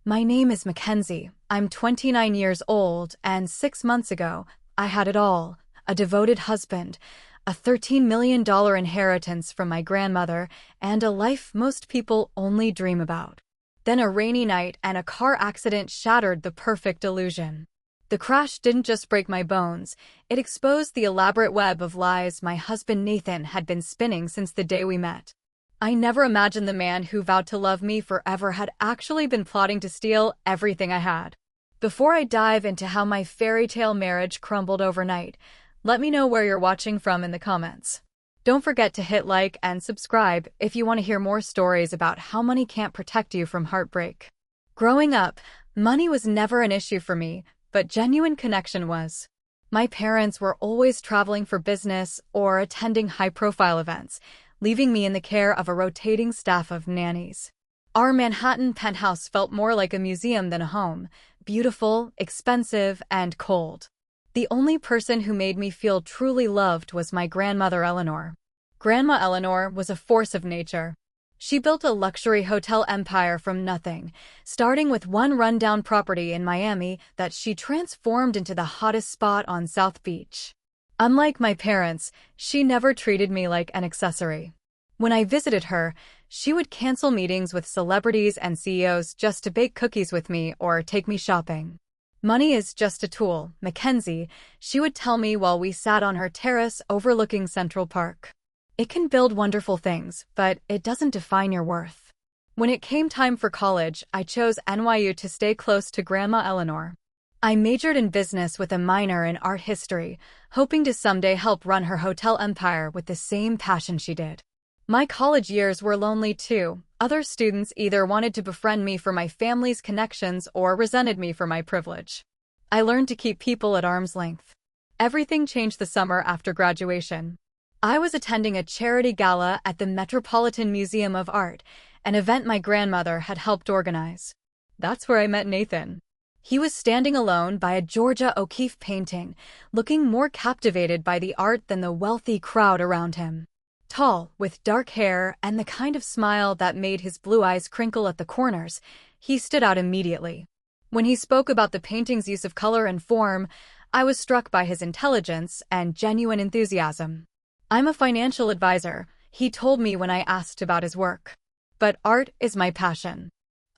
My name is Mackenzie. I'm 29 years old, and 6 months ago, I had it all. A devoted husband, a $13 million inheritance from my grandmother, and a life most people only dream about. Then a rainy night and a car accident shattered the perfect illusion. The crash didn't just break my bones, it exposed the elaborate web of lies my husband Nathan had been spinning since the day we met. I never imagined the man who vowed to love me forever had actually been plotting to steal everything I had. Before I dive into how my fairy tale marriage crumbled overnight, let me know where you're watching from in the comments. Don't forget to hit like and subscribe if you want to hear more stories about how money can't protect you from heartbreak. Growing up, money was never an issue for me, but genuine connection was. My parents were always traveling for business or attending high-profile events, leaving me in the care of a rotating staff of nannies. Our Manhattan penthouse felt more like a museum than a home, beautiful, expensive, and cold. The only person who made me feel truly loved was my grandmother Eleanor. Grandma Eleanor was a force of nature. She built a luxury hotel empire from nothing, starting with one rundown property in Miami that she transformed into the hottest spot on South Beach. Unlike my parents, she never treated me like an accessory. When I visited her, she would cancel meetings with celebrities and CEOs just to bake cookies with me or take me shopping. Money is just a tool, Mackenzie, she would tell me while we sat on her terrace overlooking Central Park. It can build wonderful things, but it doesn't define your worth. When it came time for college, I chose NYU to stay close to Grandma Eleanor. I majored in business with a minor in art history, hoping to someday help run her hotel empire with the same passion she did. My college years were lonely too. Other students either wanted to befriend me for my family's connections or resented me for my privilege. I learned to keep people at arm's length. Everything changed the summer after graduation. I was attending a charity gala at the Metropolitan Museum of Art, an event my grandmother had helped organize. That's where I met Nathan. He was standing alone by a Georgia O'Keeffe painting, looking more captivated by the art than the wealthy crowd around him. Tall, with dark hair and the kind of smile that made his blue eyes crinkle at the corners, he stood out immediately. When he spoke about the painting's use of color and form, I was struck by his intelligence and genuine enthusiasm. "I'm a financial advisor," he told me when I asked about his work. "But art is my passion.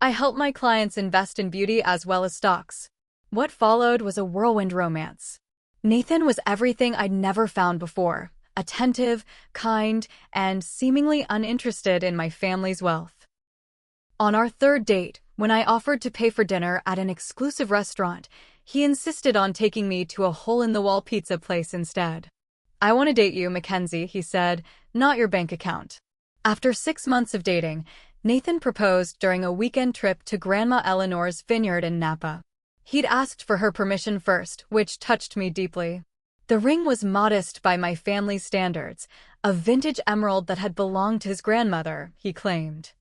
I help my clients invest in beauty as well as stocks." What followed was a whirlwind romance. Nathan was everything I'd never found before. Attentive, kind, and seemingly uninterested in my family's wealth. On our third date, when I offered to pay for dinner at an exclusive restaurant, he insisted on taking me to a hole-in-the-wall pizza place instead. "I want to date you, Mackenzie," he said, "not your bank account." After 6 months of dating, Nathan proposed during a weekend trip to Grandma Eleanor's vineyard in Napa. He'd asked for her permission first, which touched me deeply. The ring was modest by my family's standards, a vintage emerald that had belonged to his grandmother, he claimed.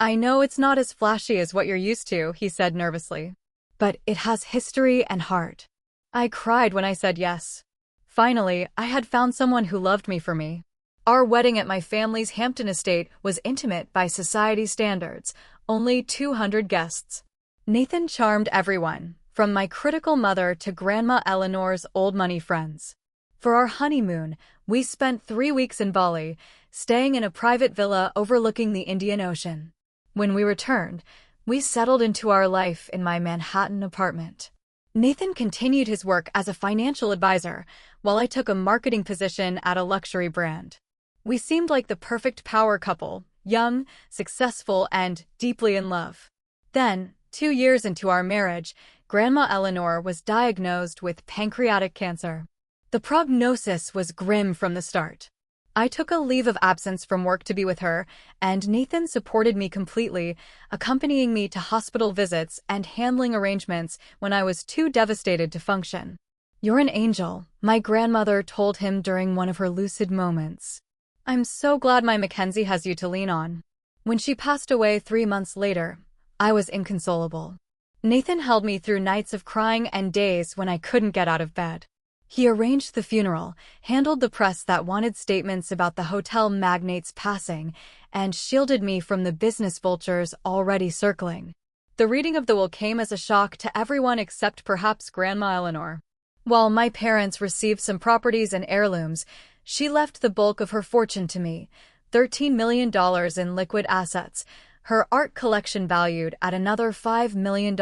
"I know it's not as flashy as what you're used to," he said nervously. "But it has history and heart." I cried when I said yes. Finally, I had found someone who loved me for me. Our wedding at my family's Hampton estate was intimate by society standards, only 200 guests. Nathan charmed everyone, from my critical mother to Grandma Eleanor's old money friends. For our honeymoon, we spent 3 weeks in Bali, staying in a private villa overlooking the Indian Ocean. When we returned, we settled into our life in my Manhattan apartment. Nathan continued his work as a financial advisor, while I took a marketing position at a luxury brand. We seemed like the perfect power couple, young, successful, and deeply in love. Then, 2 years into our marriage, Grandma Eleanor was diagnosed with pancreatic cancer. The prognosis was grim from the start. I took a leave of absence from work to be with her, and Nathan supported me completely, accompanying me to hospital visits and handling arrangements when I was too devastated to function. "You're an angel," my grandmother told him during one of her lucid moments. "I'm so glad my Mackenzie has you to lean on." When she passed away 3 months later, I was inconsolable. Nathan held me through nights of crying and days when I couldn't get out of bed. He arranged the funeral, handled the press that wanted statements about the hotel magnate's passing, and shielded me from the business vultures already circling. The reading of the will came as a shock to everyone except perhaps Grandma Eleanor. While my parents received some properties and heirlooms, she left the bulk of her fortune to me, $13 million in liquid assets, her art collection valued at another $5 million,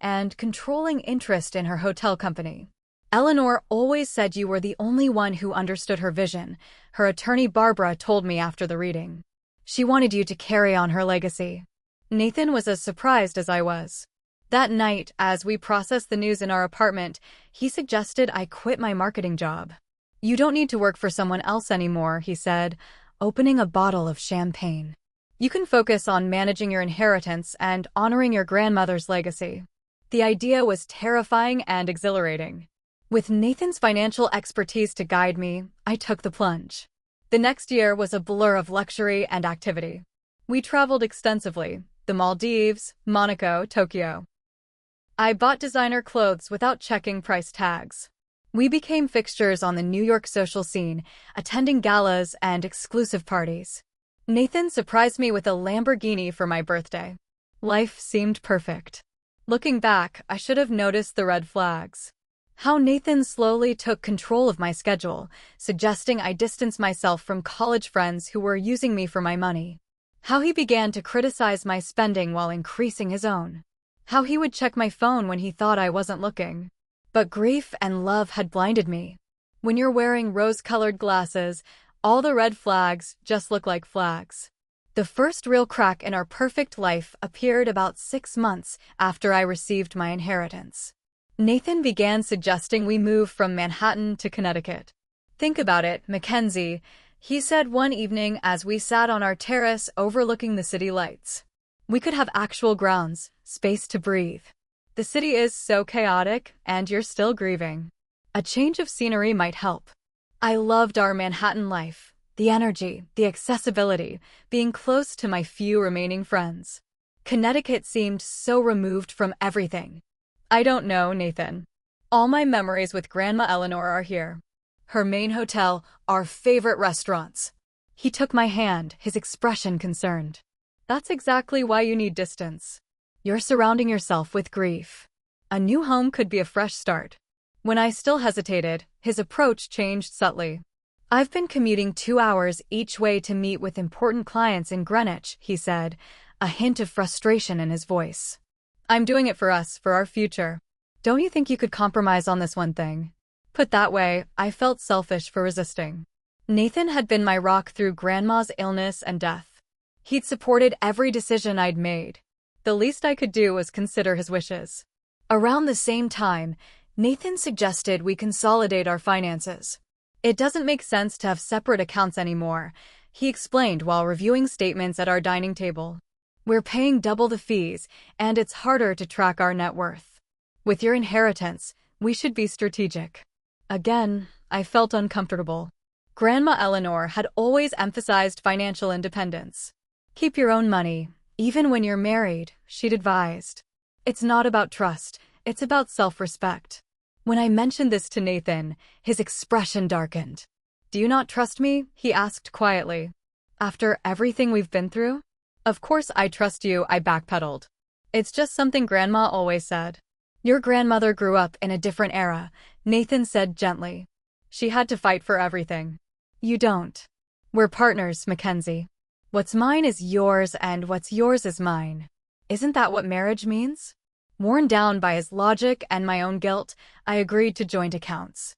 and controlling interest in her hotel company. Eleanor always said you were the only one who understood her vision, her attorney Barbara told me after the reading. She wanted you to carry on her legacy. Nathan was as surprised as I was. That night, as we processed the news in our apartment, he suggested I quit my marketing job. You don't need to work for someone else anymore, he said, opening a bottle of champagne. You can focus on managing your inheritance and honoring your grandmother's legacy. The idea was terrifying and exhilarating. With Nathan's financial expertise to guide me, I took the plunge. The next year was a blur of luxury and activity. We traveled extensively: the Maldives, Monaco, Tokyo. I bought designer clothes without checking price tags. We became fixtures on the New York social scene, attending galas and exclusive parties. Nathan surprised me with a Lamborghini for my birthday. Life seemed perfect. Looking back, I should have noticed the red flags. How Nathan slowly took control of my schedule, suggesting I distance myself from college friends who were using me for my money. How he began to criticize my spending while increasing his own. How he would check my phone when he thought I wasn't looking. But grief and love had blinded me. When you're wearing rose-colored glasses, all the red flags just look like flags. The first real crack in our perfect life appeared about 6 months after I received my inheritance. Nathan began suggesting we move from Manhattan to Connecticut. Think about it, Mackenzie, he said one evening as we sat on our terrace overlooking the city lights. We could have actual grounds, space to breathe. The city is so chaotic, and you're still grieving. A change of scenery might help. I loved our Manhattan life, the energy, the accessibility, being close to my few remaining friends. Connecticut seemed so removed from everything. I don't know, Nathan. All my memories with Grandma Eleanor are here. Her main hotel, our favorite restaurants. He took my hand, his expression concerned. That's exactly why you need distance. You're surrounding yourself with grief. A new home could be a fresh start. When I still hesitated, his approach changed subtly. I've been commuting 2 hours each way to meet with important clients in Greenwich, he said, a hint of frustration in his voice. I'm doing it for us, for our future. Don't you think you could compromise on this one thing? Put that way, I felt selfish for resisting. Nathan had been my rock through Grandma's illness and death. He'd supported every decision I'd made. The least I could do was consider his wishes. Around the same time, Nathan suggested we consolidate our finances. It doesn't make sense to have separate accounts anymore, he explained while reviewing statements at our dining table. We're paying double the fees, and it's harder to track our net worth. With your inheritance, we should be strategic. Again, I felt uncomfortable. Grandma Eleanor had always emphasized financial independence. Keep your own money, even when you're married, she'd advised. It's not about trust, it's about self-respect. When I mentioned this to Nathan, his expression darkened. Do you not trust me? He asked quietly. After everything we've been through? Of course I trust you, I backpedaled. It's just something Grandma always said. Your grandmother grew up in a different era, Nathan said gently. She had to fight for everything. You don't. We're partners, Mackenzie. What's mine is yours and what's yours is mine. Isn't that what marriage means? Worn down by his logic and my own guilt, I agreed to joint accounts.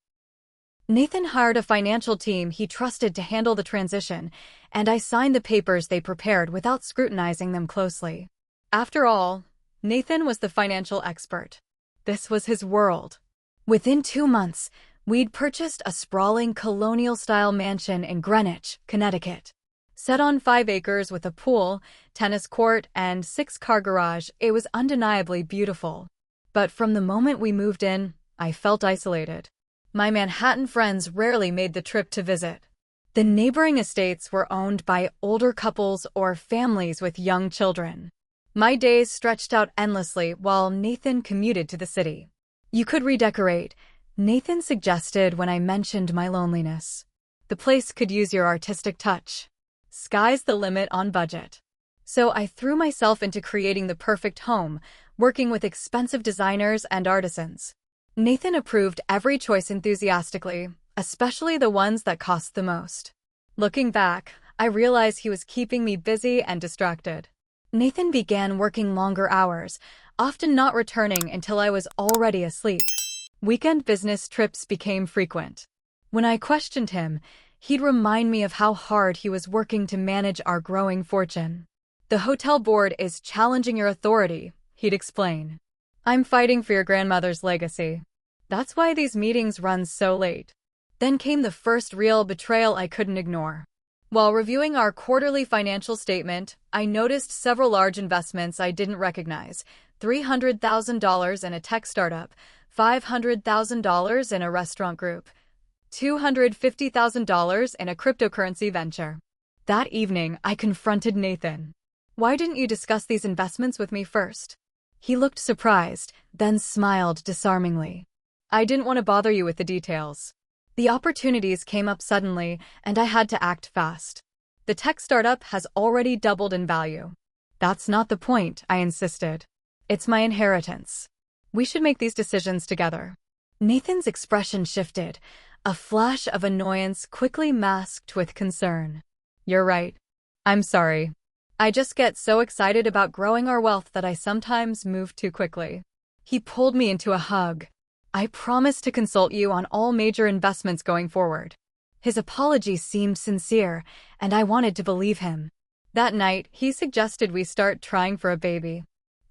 Nathan hired a financial team he trusted to handle the transition, and I signed the papers they prepared without scrutinizing them closely. After all, Nathan was the financial expert. This was his world. Within 2 months, we'd purchased a sprawling colonial-style mansion in Greenwich, Connecticut. Set on 5 acres with a pool, tennis court, and 6-car garage, it was undeniably beautiful. But from the moment we moved in, I felt isolated. My Manhattan friends rarely made the trip to visit. The neighboring estates were owned by older couples or families with young children. My days stretched out endlessly while Nathan commuted to the city. You could redecorate, Nathan suggested when I mentioned my loneliness. The place could use your artistic touch. Sky's the limit on budget. So I threw myself into creating the perfect home, working with expensive designers and artisans. Nathan approved every choice enthusiastically, especially the ones that cost the most. Looking back, I realized he was keeping me busy and distracted. Nathan began working longer hours, often not returning until I was already asleep. Weekend business trips became frequent. When I questioned him, he'd remind me of how hard he was working to manage our growing fortune. "The hotel board is challenging your authority," he'd explain. "I'm fighting for your grandmother's legacy. That's why these meetings run so late." Then came the first real betrayal I couldn't ignore. While reviewing our quarterly financial statement, I noticed several large investments I didn't recognize: $300,000 in a tech startup, $500,000 in a restaurant group, $250,000 in a cryptocurrency venture. That evening, I confronted Nathan. "Why didn't you discuss these investments with me first?" He looked surprised, then smiled disarmingly. "I didn't want to bother you with the details. The opportunities came up suddenly, and I had to act fast. The tech startup has already doubled in value." "That's not the point," I insisted. "It's my inheritance. We should make these decisions together." Nathan's expression shifted, a flash of annoyance quickly masked with concern. "You're right. I'm sorry. I just get so excited about growing our wealth that I sometimes move too quickly." He pulled me into a hug. "I promise to consult you on all major investments going forward." His apology seemed sincere, and I wanted to believe him. That night, he suggested we start trying for a baby.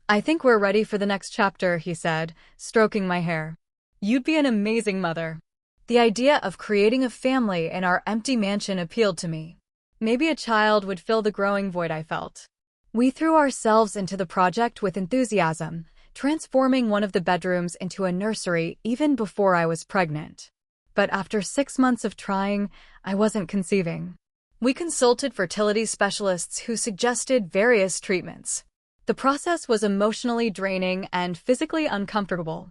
"I think we're ready for the next chapter," he said, stroking my hair. "You'd be an amazing mother." The idea of creating a family in our empty mansion appealed to me. Maybe a child would fill the growing void I felt. We threw ourselves into the project with enthusiasm, transforming one of the bedrooms into a nursery even before I was pregnant. But after 6 months of trying, I wasn't conceiving. We consulted fertility specialists who suggested various treatments. The process was emotionally draining and physically uncomfortable.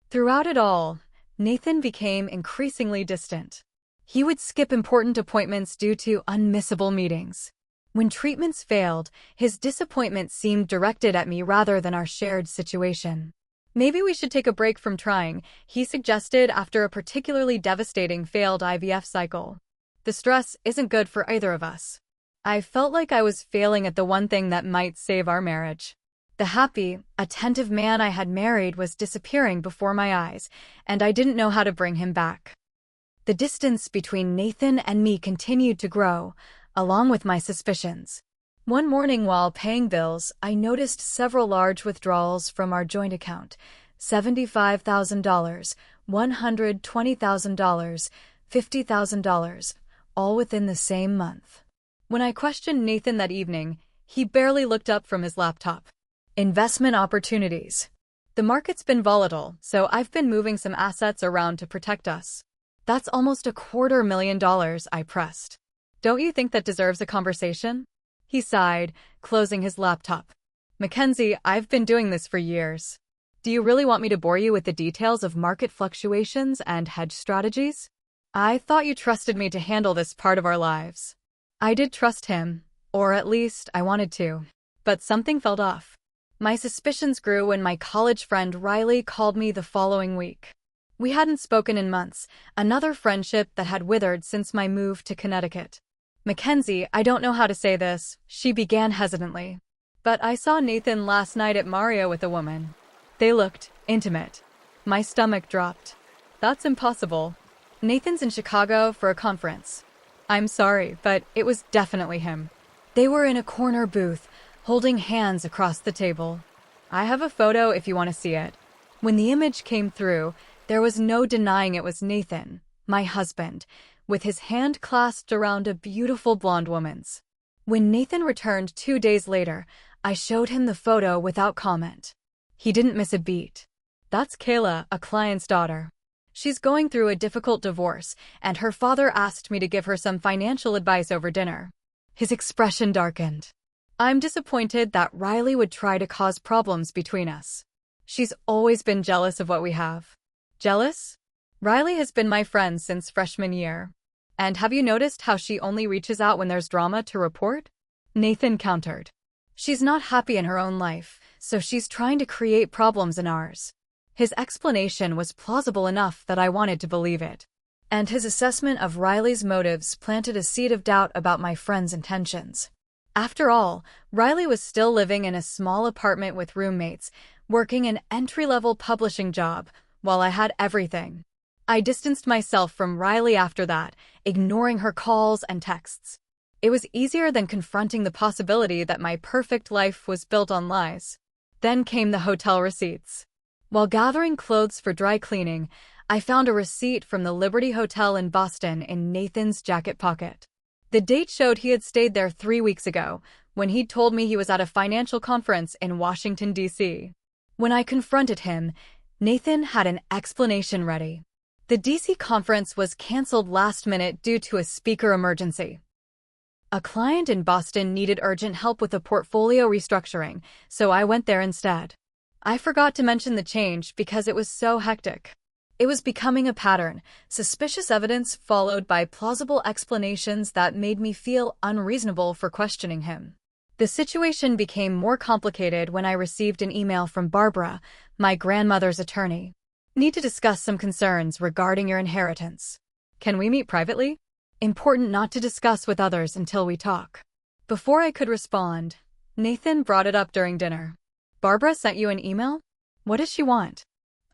Throughout it all, Nathan became increasingly distant. He would skip important appointments due to unmissable meetings. When treatments failed, his disappointment seemed directed at me rather than our shared situation. "Maybe we should take a break from trying," he suggested after a particularly devastating failed IVF cycle. "The stress isn't good for either of us." I felt like I was failing at the one thing that might save our marriage. The happy, attentive man I had married was disappearing before my eyes, and I didn't know how to bring him back. The distance between Nathan and me continued to grow, along with my suspicions. One morning while paying bills, I noticed several large withdrawals from our joint account: $75,000, $120,000, $50,000, all within the same month. When I questioned Nathan that evening, he barely looked up from his laptop. "Investment opportunities. The market's been volatile, so I've been moving some assets around to protect us." "That's almost $250,000, I pressed. "Don't you think that deserves a conversation?" He sighed, closing his laptop. "Mackenzie, I've been doing this for years. Do you really want me to bore you with the details of market fluctuations and hedge strategies? I thought you trusted me to handle this part of our lives." I did trust him, or at least I wanted to. But something felt off. My suspicions grew when my college friend Riley called me the following week. We hadn't spoken in months, another friendship that had withered since my move to Connecticut. "Mackenzie, I don't know how to say this," she began hesitantly. "But I saw Nathan last night at Mario with a woman. They looked intimate." My stomach dropped. "That's impossible. Nathan's in Chicago for a conference." "I'm sorry, but it was definitely him. They were in a corner booth, holding hands across the table. I have a photo if you want to see it." When the image came through, there was no denying it was Nathan, my husband, with his hand clasped around a beautiful blonde woman's. When Nathan returned 2 days later, I showed him the photo without comment. He didn't miss a beat. "That's Kayla, a client's daughter. She's going through a difficult divorce, and her father asked me to give her some financial advice over dinner." His expression darkened. "I'm disappointed that Riley would try to cause problems between us. She's always been jealous of what we have." "Jealous? Riley has been my friend since freshman year. And have you noticed how she only reaches out when there's drama to report?" Nathan countered. She's not happy in her own life, so she's trying to create problems in ours. His explanation was plausible enough that I wanted to believe it. And his assessment of Riley's motives planted a seed of doubt about my friend's intentions. After all, Riley was still living in a small apartment with roommates, working an entry-level publishing job, while I had everything. I distanced myself from Riley after that, ignoring her calls and texts. It was easier than confronting the possibility that my perfect life was built on lies. Then came the hotel receipts. While gathering clothes for dry cleaning, I found a receipt from the Liberty Hotel in Boston in Nathan's jacket pocket. The date showed he had stayed there 3 weeks ago, when he'd told me he was at a financial conference in Washington, D.C. When I confronted him, Nathan had an explanation ready. The D.C. conference was canceled last minute due to a speaker emergency. A client in Boston needed urgent help with a portfolio restructuring, so I went there instead. I forgot to mention the change because it was so hectic. It was becoming a pattern, suspicious evidence followed by plausible explanations that made me feel unreasonable for questioning him. The situation became more complicated when I received an email from Barbara, my grandmother's attorney. Need to discuss some concerns regarding your inheritance. Can we meet privately? Important not to discuss with others until we talk. Before I could respond, Nathan brought it up during dinner. Barbara sent you an email? What does she want?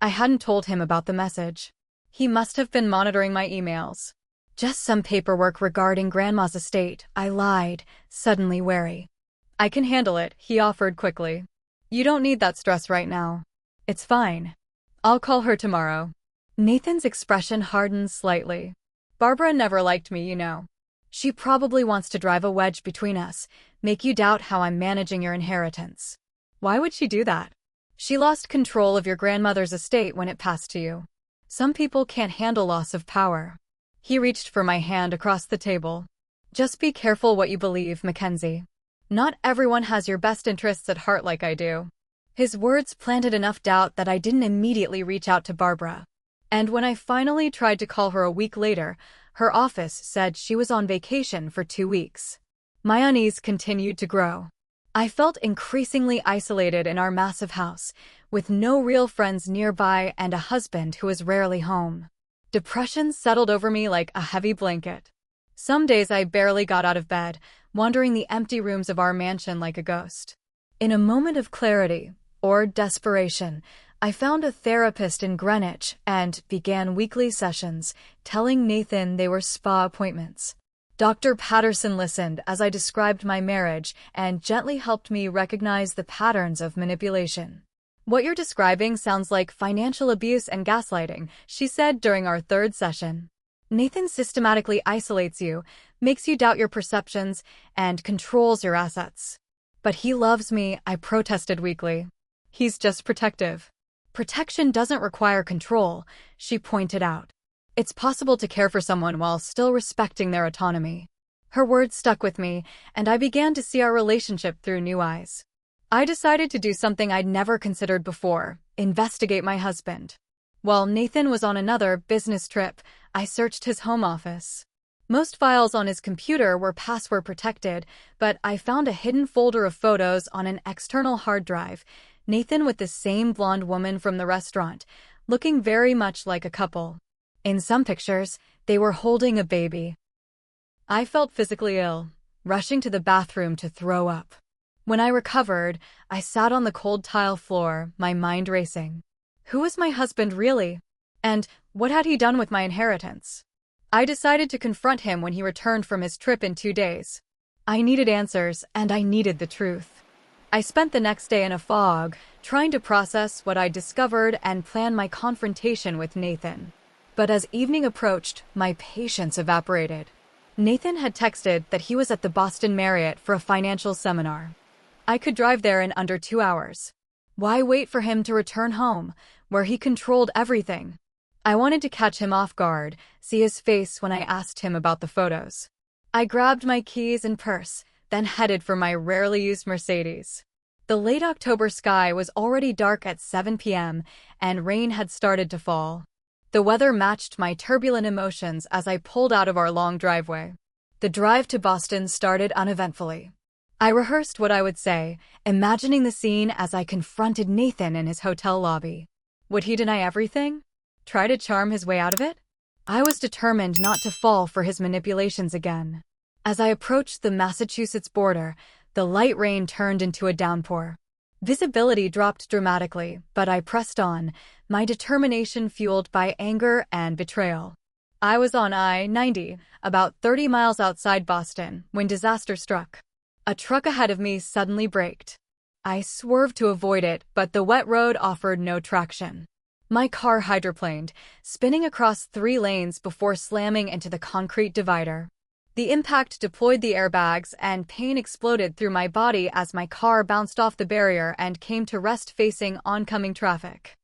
I hadn't told him about the message. He must have been monitoring my emails. Just some paperwork regarding Grandma's estate, I lied, suddenly wary. I can handle it, he offered quickly. You don't need that stress right now. It's fine. I'll call her tomorrow. Nathan's expression hardened slightly. Barbara never liked me, you know. She probably wants to drive a wedge between us, make you doubt how I'm managing your inheritance. Why would she do that? She lost control of your grandmother's estate when it passed to you. Some people can't handle loss of power. He reached for my hand across the table. Just be careful what you believe, Mackenzie. Not everyone has your best interests at heart like I do. His words planted enough doubt that I didn't immediately reach out to Barbara. And when I finally tried to call her a week later, her office said she was on vacation for 2 weeks. My unease continued to grow. I felt increasingly isolated in our massive house, with no real friends nearby and a husband who was rarely home. Depression settled over me like a heavy blanket. Some days I barely got out of bed, wandering the empty rooms of our mansion like a ghost. In a moment of clarity, or desperation, I found a therapist in Greenwich and began weekly sessions, telling Nathan they were spa appointments. Dr. Patterson listened as I described my marriage and gently helped me recognize the patterns of manipulation. What you're describing sounds like financial abuse and gaslighting, she said during our 3rd session. Nathan systematically isolates you, makes you doubt your perceptions, and controls your assets. But he loves me, I protested weakly. He's just protective. Protection doesn't require control, she pointed out. It's possible to care for someone while still respecting their autonomy. Her words stuck with me, and I began to see our relationship through new eyes. I decided to do something I'd never considered before, investigate my husband. While Nathan was on another business trip, I searched his home office. Most files on his computer were password protected, but I found a hidden folder of photos on an external hard drive, Nathan with the same blonde woman from the restaurant, looking very much like a couple. In some pictures, they were holding a baby. I felt physically ill, rushing to the bathroom to throw up. When I recovered, I sat on the cold tile floor, my mind racing. Who was my husband really? And what had he done with my inheritance? I decided to confront him when he returned from his trip in 2 days. I needed answers, and I needed the truth. I spent the next day in a fog, trying to process what I discovered and plan my confrontation with Nathan. But as evening approached, my patience evaporated. Nathan had texted that he was at the Boston Marriott for a financial seminar. I could drive there in under 2 hours. Why wait for him to return home, where he controlled everything? I wanted to catch him off guard, see his face when I asked him about the photos. I grabbed my keys and purse, then headed for my rarely used Mercedes. The late October sky was already dark at 7 p.m., and rain had started to fall. The weather matched my turbulent emotions as I pulled out of our long driveway. The drive to Boston started uneventfully. I rehearsed what I would say, imagining the scene as I confronted Nathan in his hotel lobby. Would he deny everything? Try to charm his way out of it? I was determined not to fall for his manipulations again. As I approached the Massachusetts border, the light rain turned into a downpour. Visibility dropped dramatically, but I pressed on, my determination fueled by anger and betrayal. I was on I-90, about 30 miles outside Boston, when disaster struck. A truck ahead of me suddenly braked. I swerved to avoid it, but the wet road offered no traction. My car hydroplaned, spinning across 3 lanes before slamming into the concrete divider. The impact deployed the airbags, and pain exploded through my body as my car bounced off the barrier and came to rest facing oncoming traffic.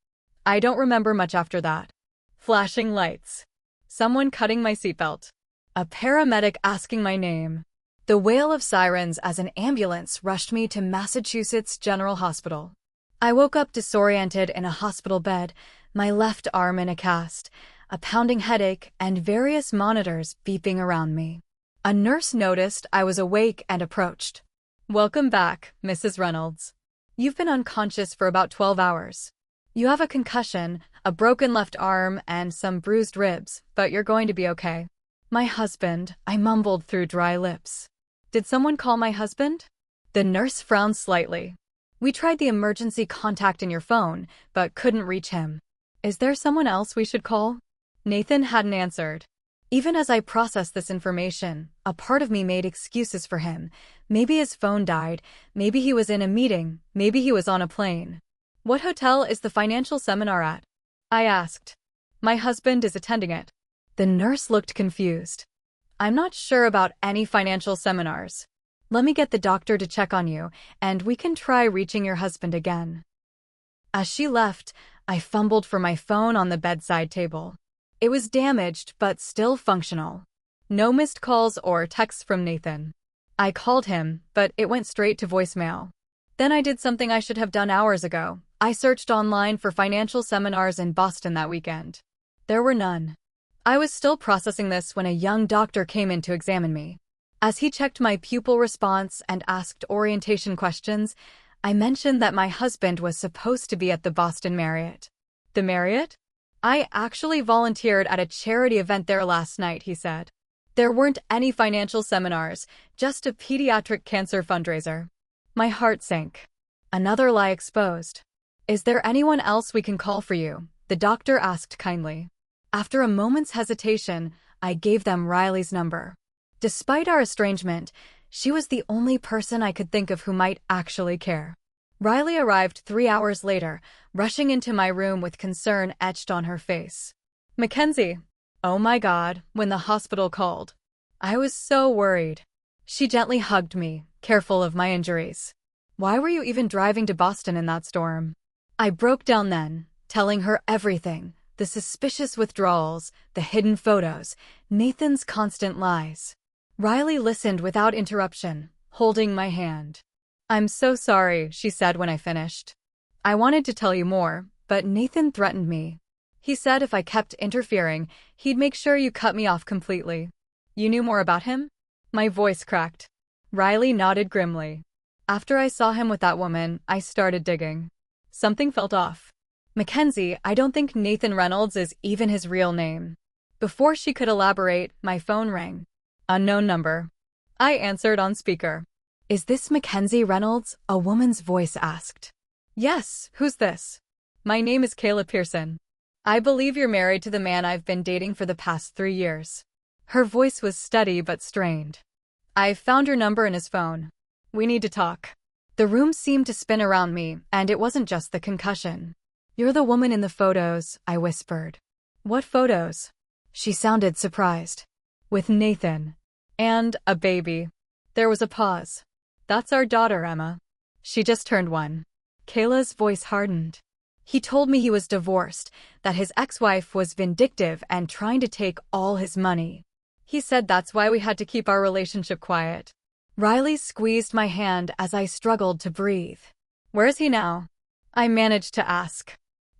I don't remember much after that. Flashing lights. Someone cutting my seatbelt. A paramedic asking my name. The wail of sirens as an ambulance rushed me to Massachusetts General Hospital. I woke up disoriented in a hospital bed, my left arm in a cast, a pounding headache, and various monitors beeping around me. A nurse noticed I was awake and approached. "Welcome back, Mrs. Reynolds. You've been unconscious for about 12 hours. You have a concussion, a broken left arm, and some bruised ribs, but you're going to be okay." "My husband," I mumbled through dry lips. "Did someone call my husband?" The nurse frowned slightly. "We tried the emergency contact in your phone, but couldn't reach him. Is there someone else we should call?" Nathan hadn't answered. Even as I processed this information, a part of me made excuses for him. Maybe his phone died, maybe he was in a meeting, maybe he was on a plane. "What hotel is the financial seminar at?" I asked. "My husband is attending it." The nurse looked confused. "I'm not sure about any financial seminars. Let me get the doctor to check on you, and we can try reaching your husband again." As she left, I fumbled for my phone on the bedside table. It was damaged, but still functional. No missed calls or texts from Nathan. I called him, but it went straight to voicemail. Then I did something I should have done hours ago. I searched online for financial seminars in Boston that weekend. There were none. I was still processing this when a young doctor came in to examine me. As he checked my pupil response and asked orientation questions, I mentioned that my husband was supposed to be at the Boston Marriott. "The Marriott? I actually volunteered at a charity event there last night," he said. "There weren't any financial seminars, just a pediatric cancer fundraiser." My heart sank. Another lie exposed. "Is there anyone else we can call for you?" the doctor asked kindly. After a moment's hesitation, I gave them Riley's number. Despite our estrangement, she was the only person I could think of who might actually care. Riley arrived 3 hours later, rushing into my room with concern etched on her face. "Mackenzie." "Oh my God," when the hospital called. I was so worried. She gently hugged me, careful of my injuries. "Why were you even driving to Boston in that storm?" I broke down then, telling her everything. The suspicious withdrawals, the hidden photos, Nathan's constant lies. Riley listened without interruption, holding my hand. "I'm so sorry," she said when I finished. "I wanted to tell you more, but Nathan threatened me. He said if I kept interfering, he'd make sure you cut me off completely." "You knew more about him?" My voice cracked. Riley nodded grimly. "After I saw him with that woman, I started digging. Something felt off. Mackenzie, I don't think Nathan Reynolds is even his real name." Before she could elaborate, my phone rang. Unknown number. I answered on speaker. "Is this Mackenzie Reynolds?" a woman's voice asked. "Yes, who's this?" "My name is Kayla Pearson. I believe you're married to the man I've been dating for the past 3 years. Her voice was steady but strained. "I found your number in his phone. We need to talk." The room seemed to spin around me, and it wasn't just the concussion. "You're the woman in the photos," I whispered. "What photos?" She sounded surprised. "With Nathan. And a baby." There was a pause. "That's our daughter, Emma. She just turned 1. Kayla's voice hardened. "He told me he was divorced, that his ex-wife was vindictive and trying to take all his money. He said that's why we had to keep our relationship quiet." Riley squeezed my hand as I struggled to breathe. "Where is he now?" I managed to ask.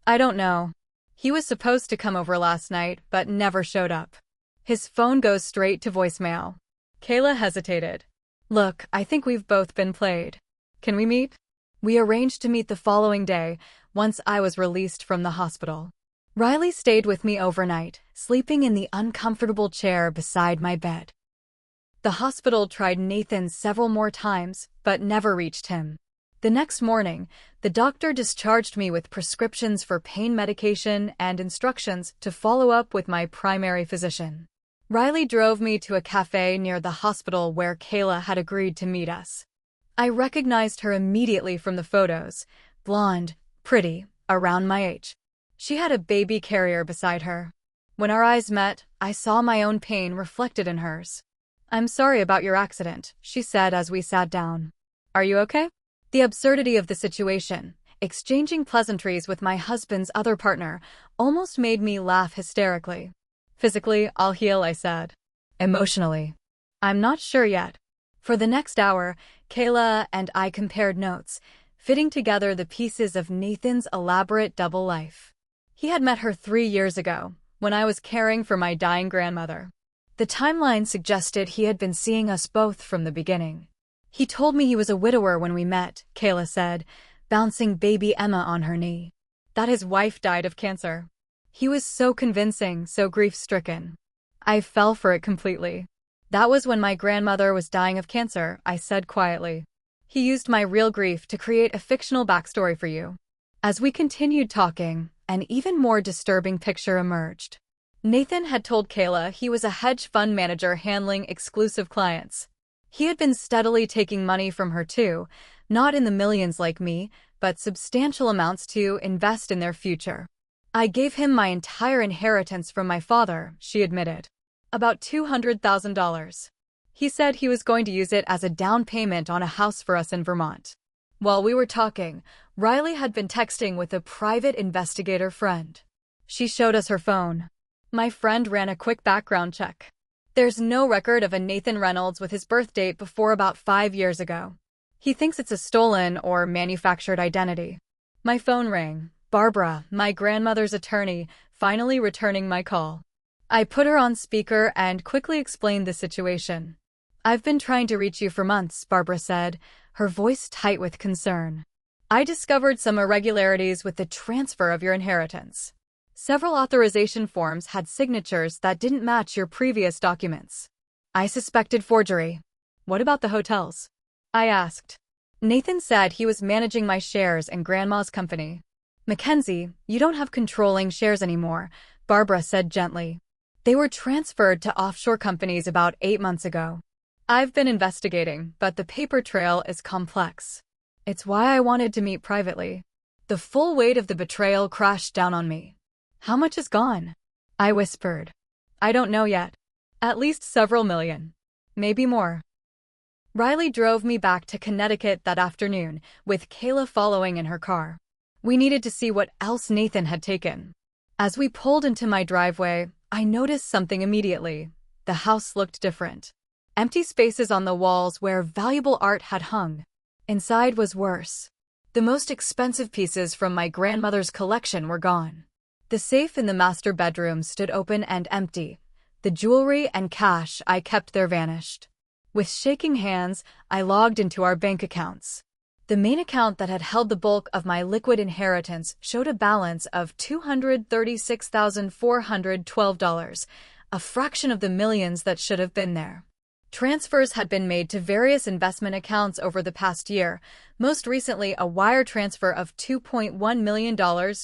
"I don't know. He was supposed to come over last night, but never showed up. His phone goes straight to voicemail." Kayla hesitated. Look, I think we've both been played. Can we meet? We arranged to meet the following day, once I was released from the hospital. Riley stayed with me overnight, sleeping in the uncomfortable chair beside my bed. The hospital tried Nathan several more times, but never reached him. The next morning, the doctor discharged me with prescriptions for pain medication and instructions to follow up with my primary physician. Riley drove me to a cafe near the hospital where Kayla had agreed to meet us. I recognized her immediately from the photos, blonde, pretty, around my age. She had a baby carrier beside her. When our eyes met, I saw my own pain reflected in hers. "I'm sorry about your accident," she said as we sat down. "Are you okay?" The absurdity of the situation, exchanging pleasantries with my husband's other partner, almost made me laugh hysterically. "Physically, I'll heal," I said. "Emotionally, I'm not sure yet." For the next hour, Kayla and I compared notes, fitting together the pieces of Nathan's elaborate double life. He had met her 3 years ago, when I was caring for my dying grandmother. The timeline suggested he had been seeing us both from the beginning. "He told me he was a widower when we met," Kayla said, bouncing baby Emma on her knee. "That his wife died of cancer." He was so convincing, so grief-stricken. I fell for it completely. "That was when my grandmother was dying of cancer," I said quietly. "He used my real grief to create a fictional backstory for you." As we continued talking, an even more disturbing picture emerged. Nathan had told Kayla he was a hedge fund manager handling exclusive clients. He had been steadily taking money from her too, not in the millions like me, but substantial amounts to invest in their future. "I gave him my entire inheritance from my father," she admitted. "About $200,000. He said he was going to use it as a down payment on a house for us in Vermont." While we were talking, Riley had been texting with a private investigator friend. She showed us her phone. My friend ran a quick background check. There's no record of a Nathan Reynolds with his birth date before about 5 years ago. He thinks it's a stolen or manufactured identity. My phone rang. Barbara, my grandmother's attorney, finally returning my call. I put her on speaker and quickly explained the situation. "I've been trying to reach you for months," Barbara said, her voice tight with concern. "I discovered some irregularities with the transfer of your inheritance. Several authorization forms had signatures that didn't match your previous documents. I suspected forgery." "What about the hotels?" I asked. "Nathan said he was managing my shares in Grandma's company." "Mackenzie, you don't have controlling shares anymore," Barbara said gently. "They were transferred to offshore companies about 8 months ago. I've been investigating, but the paper trail is complex. It's why I wanted to meet privately." The full weight of the betrayal crashed down on me. "How much is gone?" I whispered. "I don't know yet. At least several million. Maybe more." Riley drove me back to Connecticut that afternoon, with Kayla following in her car. We needed to see what else Nathan had taken. As we pulled into my driveway, I noticed something immediately. The house looked different. Empty spaces on the walls where valuable art had hung. Inside was worse. The most expensive pieces from my grandmother's collection were gone. The safe in the master bedroom stood open and empty. The jewelry and cash I kept there vanished. With shaking hands, I logged into our bank accounts. The main account that had held the bulk of my liquid inheritance showed a balance of $236,412, a fraction of the millions that should have been there. Transfers had been made to various investment accounts over the past year, most recently a wire transfer of $2.1 million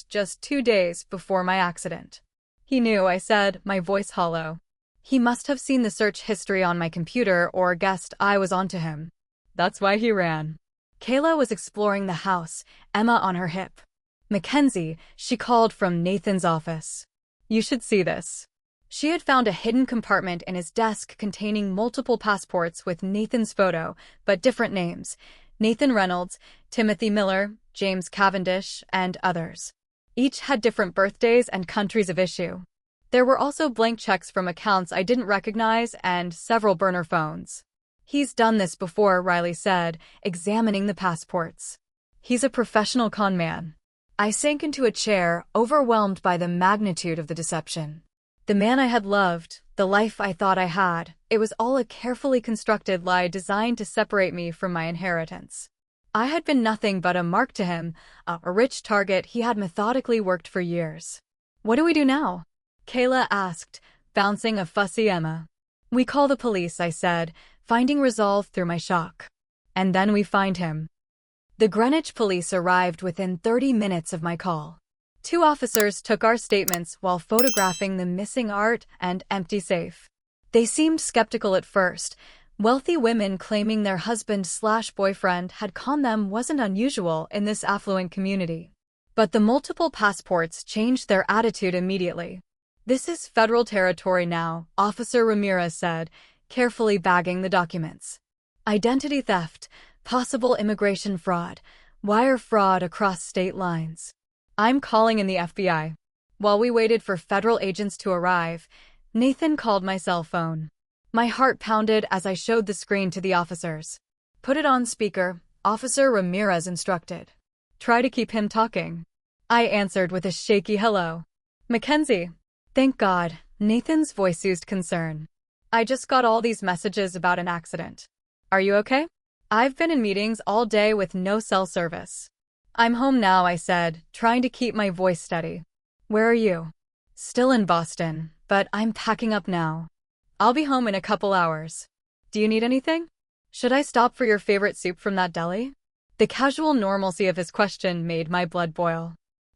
just 2 days before my accident. "He knew," I said, my voice hollow. "He must have seen the search history on my computer or guessed I was onto him. That's why he ran." Kayla was exploring the house, Emma on her hip. "Mackenzie," she called from Nathan's office. "You should see this." She had found a hidden compartment in his desk containing multiple passports with Nathan's photo, but different names: Nathan Reynolds, Timothy Miller, James Cavendish, and others. Each had different birthdays and countries of issue. There were also blank checks from accounts I didn't recognize and several burner phones. "He's done this before," Riley said, examining the passports. "He's a professional con man." I sank into a chair, overwhelmed by the magnitude of the deception. The man I had loved, The life I thought I had, it was all a carefully constructed lie designed to separate me from my inheritance. I had been nothing but a mark to him, a rich target he had methodically worked for years. "What do we do now?" Kayla asked, bouncing a fussy Emma. "We call the police," I said, finding resolve through my shock. "And then we find him." The Greenwich police arrived within 30 minutes of my call. 2 officers took our statements while photographing the missing art and empty safe. They seemed skeptical at first. Wealthy women claiming their husband/boyfriend had conned them wasn't unusual in this affluent community. But the multiple passports changed their attitude immediately. "This is federal territory now," Officer Ramirez said, carefully bagging the documents. "Identity theft, possible immigration fraud, wire fraud across state lines. I'm calling in the FBI." While we waited for federal agents to arrive, Nathan called my cell phone. My heart pounded as I showed the screen to the officers. "Put it on speaker," Officer Ramirez instructed. "Try to keep him talking." I answered with a shaky hello. "Mackenzie." "Thank God," Nathan's voice oozed concern. "I just got all these messages about an accident. Are you okay?" "I've been in meetings all day with no cell service." "I'm home now," I said, trying to keep my voice steady. "Where are you?" "Still in Boston, but I'm packing up now. I'll be home in a couple hours. Do you need anything? Should I stop for your favorite soup from that deli?" The casual normalcy of his question made my blood boil.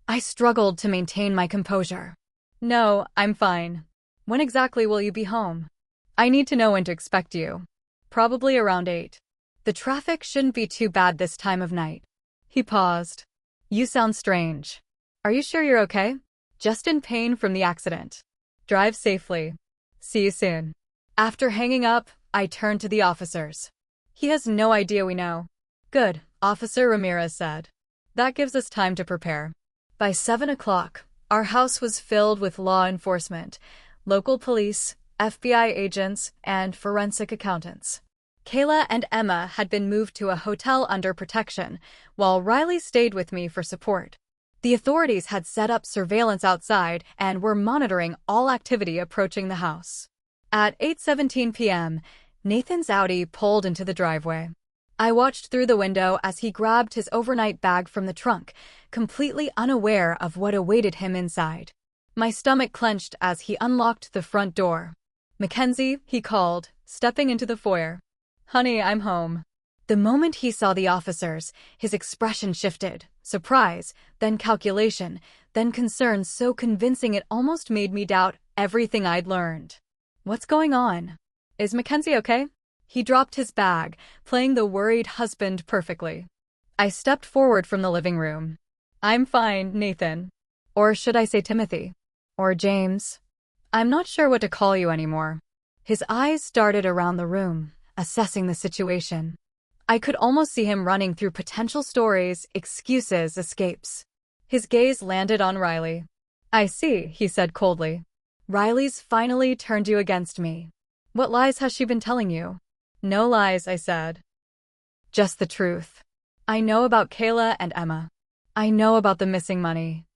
I struggled to maintain my composure. "No, I'm fine. When exactly will you be home? I need to know when to expect you." "Probably around 8. The traffic shouldn't be too bad this time of night." He paused. "You sound strange. Are you sure you're okay?" "Just in pain from the accident." "Drive safely. See you soon." After hanging up, I turned to the officers. "He has no idea we know." "Good," Officer Ramirez said. "That gives us time to prepare." By 7 o'clock, our house was filled with law enforcement, local police, FBI agents, and forensic accountants. Kayla and Emma had been moved to a hotel under protection, while Riley stayed with me for support. The authorities had set up surveillance outside and were monitoring all activity approaching the house. At 8:17 p.m., Nathan's Audi pulled into the driveway. I watched through the window as he grabbed his overnight bag from the trunk, completely unaware of what awaited him inside. My stomach clenched as he unlocked the front door. "Mackenzie," he called, stepping into the foyer. "Honey, I'm home." The moment he saw the officers, his expression shifted. Surprise, then calculation, then concern so convincing it almost made me doubt everything I'd learned. "What's going on? Is Mackenzie okay?" He dropped his bag, playing the worried husband perfectly. I stepped forward from the living room. "I'm fine, Nathan." Or should I say Timothy? Or James? I'm not sure what to call you anymore. His eyes darted around the room, assessing the situation. I could almost see him running through potential stories, excuses, escapes. His gaze landed on Riley. "I see," he said coldly. "Riley's finally turned you against me. What lies has she been telling you?" "No lies," I said. "Just the truth. I know about Kayla and Emma. I know about the missing money.